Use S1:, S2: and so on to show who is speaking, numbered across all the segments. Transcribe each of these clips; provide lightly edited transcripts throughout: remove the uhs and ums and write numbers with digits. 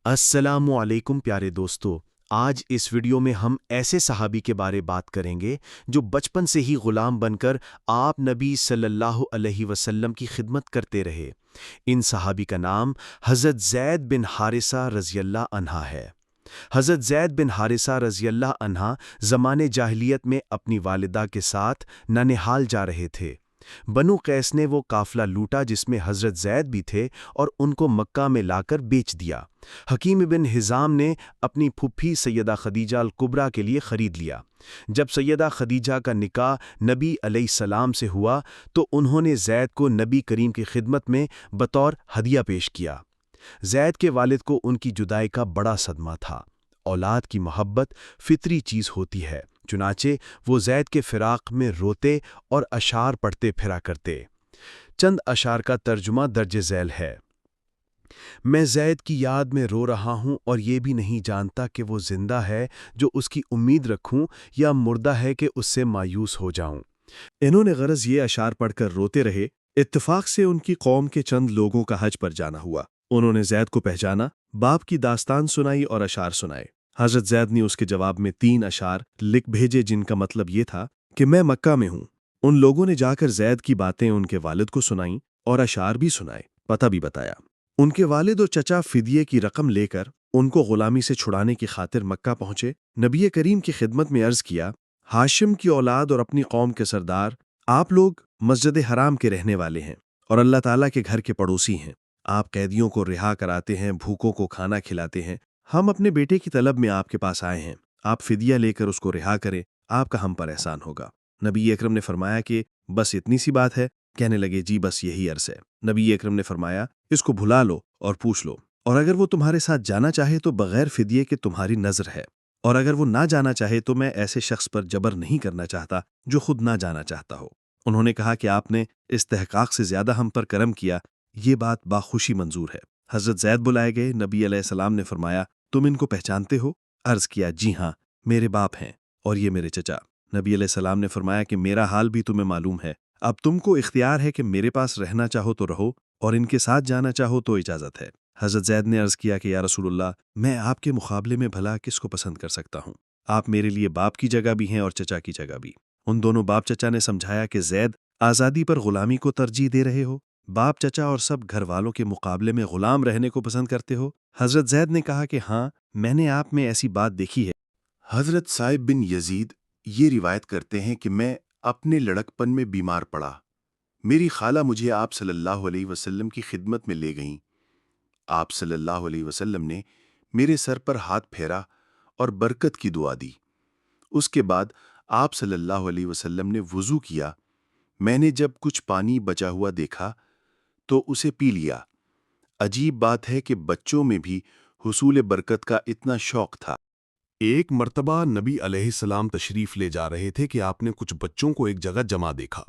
S1: अस्सलामु अलैकुम प्यारे दोस्तों। आज इस वीडियो में हम ऐसे सहाबी के बारे बात करेंगे जो बचपन से ही गुलाम बनकर आप नबी सल्लल्लाहु अलैहि वसल्लम की खिदमत करते रहे। इन सहाबी का नाम हज़रत ज़ैद बिन हारिसा रज़ियल्लाहु अन्हा है। हज़रत ज़ैद बिन हारिसा रज़ियल्लाहु अन्हा ज़माने जाहिलियत में अपनी वालिदा के साथ ननिहाल जा रहे थे। बनु कैस ने वो काफिला लूटा जिसमें हज़रत ज़ैद भी थे और उनको मक्का में लाकर बेच दिया। हकीम बिन हिज़ाम ने अपनी फुफ्फी सैयदा खदीजा अल कुबरा के लिए ख़रीद लिया। जब सैयदा खदीजा का निकाह नबी अलैहिस्सलाम से हुआ तो उन्होंने ज़ैद को नबी करीम की खिदमत में बतौर हदिया पेश किया। ज़ैद के वालिद को उनकी जुदाई का बड़ा सदमा था। औलाद की मोहब्बत फितरी चीज़ होती है, चुनाचे वो ज़ैद के फ़िराक़ में रोते और अशार पढ़ते फिरा करते। चंद अशार का तर्जुमा दर्ज झैल है। मैं ज़ैद की याद में रो रहा हूँ और ये भी नहीं जानता कि वो ज़िंदा है जो उसकी उम्मीद रखूँ या मुर्दा है कि उससे मायूस हो जाऊँ।
S2: इन्होंने गरज ये अशार पढ़कर रोते रहे। इत्तेफाक से उनकी कौम के चंद लोगों का हज पर जाना हुआ। उन्होंने ज़ैद को पहचाना, बाप की दास्तान सुनाई और अशार सुनाए। हज़रत ज़ैद ने उसके जवाब में 3 अशार लिख भेजे जिनका मतलब ये था कि मैं मक्का में हूँ। उन लोगों ने जाकर ज़ैद की बातें उनके वालिद को सुनाईं और अशार भी सुनाए, पता भी बताया। उनके वालिद और चचा फिदिये की रकम लेकर उनको गुलामी से छुड़ाने की खातिर मक्का पहुंचे। नबी करीम की खिदमत में अर्ज़ किया, हाशिम की औलाद और अपनी कौम के सरदार, आप लोग मस्जिद हराम के रहने वाले हैं और अल्लाह ताला के घर के पड़ोसी हैं। आप कैदियों को रिहा कराते हैं, भूखों को खाना खिलाते हैं। हम अपने बेटे की तलब में आपके पास आए हैं, आप फिदिया लेकर उसको रिहा करें, आपका हम पर एहसान होगा। नबी अकरम ने फरमाया कि बस इतनी सी बात है। कहने लगे, जी बस यही अर्ज़ है। नबी अकरम ने फरमाया, इसको भुला लो और पूछ लो, और अगर वो तुम्हारे साथ जाना चाहे तो बगैर फिदिये के तुम्हारी नज़र है, और अगर वो ना जाना चाहे तो मैं ऐसे शख्स पर जबर नहीं करना चाहता जो खुद ना जाना चाहता हो। उन्होंने कहा कि आपने इस्तेहकाक से ज्यादा हम पर करम किया, ये बात बाखुशी मंजूर है। हज़रत ज़ैद बुलाए गए। नबी अलैहिस्सलाम ने फरमाया, तुम इनको पहचानते हो? अर्ज़ किया, जी हाँ, मेरे बाप हैं और ये मेरे चचा। नबी अलैहिस्सलाम ने फरमाया कि मेरा हाल भी तुम्हें मालूम है। अब तुमको इख्तियार है कि मेरे पास रहना चाहो तो रहो और इनके साथ जाना चाहो तो इजाज़त है। हज़रत ज़ैद ने अर्ज़ किया कि या रसूलुल्लाह, मैं आपके मुकाबले में भला किसको पसंद कर सकता हूँ? आप मेरे लिए बाप की जगह भी हैं और चचा की जगह भी। उन दोनों बाप चचा ने समझाया कि ज़ैद, आज़ादी पर गुलामी को तरजीह दे रहे हो? बाप चचा और सब घर वालों के मुकाबले में गुलाम रहने को पसंद करते हो? हज़रत ज़ैद ने कहा कि हाँ, मैंने आप में ऐसी बात देखी है।
S3: हज़रत साइब बिन यजीद ये रिवायत करते हैं कि मैं अपने लड़कपन में बीमार पड़ा। मेरी खाला मुझे आप सल्लल्लाहु अलैहि वसल्लम की खिदमत में ले गईं। आप सल्लल्लाहु अलैहि वसल्लम ने मेरे सर पर हाथ फेरा और बरकत की दुआ दी। उसके बाद आप सल्लल्लाहु अलैहि वसल्लम ने वुज़ू किया। मैंने जब कुछ पानी बचा हुआ देखा तो उसे पी लिया। अजीब बात है कि बच्चों में भी हुसूल बरकत का इतना शौक था।
S4: एक मर्तबा नबी अलैहिस्सलाम तशरीफ ले जा रहे थे कि आपने कुछ बच्चों को एक जगह जमा देखा।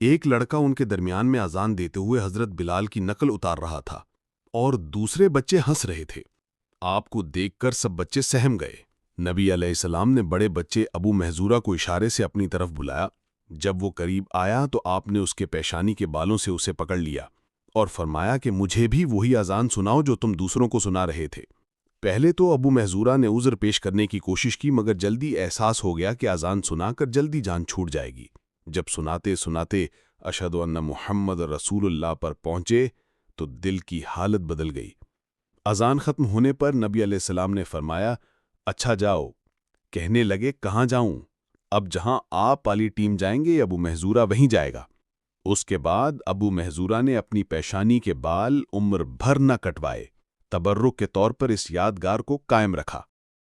S4: एक लड़का उनके दरमियान में अजान देते हुए हजरत बिलाल की नकल उतार रहा था और दूसरे बच्चे हंस रहे थे। आपको देखकर सब बच्चे सहम गए। नबी अलैहिस्सलाम ने बड़े बच्चे अबू महजूरा को इशारे से अपनी तरफ बुलाया। जब वो करीब आया तो आपने उसके पेशानी के बालों से उसे पकड़ लिया और फरमाया कि मुझे भी वही अजान सुनाओ जो तुम दूसरों को सुना रहे थे। पहले तो अबू महजूरा ने उज़्र पेश करने की कोशिश की, मगर जल्दी एहसास हो गया कि अजान सुनाकर जल्दी जान छूट जाएगी। जब सुनाते सुनाते अशहदु अन्ना मुहम्मद रसूलुल्लाह पर पहुंचे तो दिल की हालत बदल गई। अजान खत्म होने पर नबी अलैहिस्सलाम ने फरमाया, अच्छा जाओ। कहने लगे, कहाँ जाऊं? अब जहां आप वाली टीम जाएंगे अबू महजूरा वहीं जाएगा। उसके बाद अबू महजूरा ने अपनी पेशानी के बाल उम्र भर न कटवाए, तबर्रुक के तौर पर इस यादगार को कायम रखा।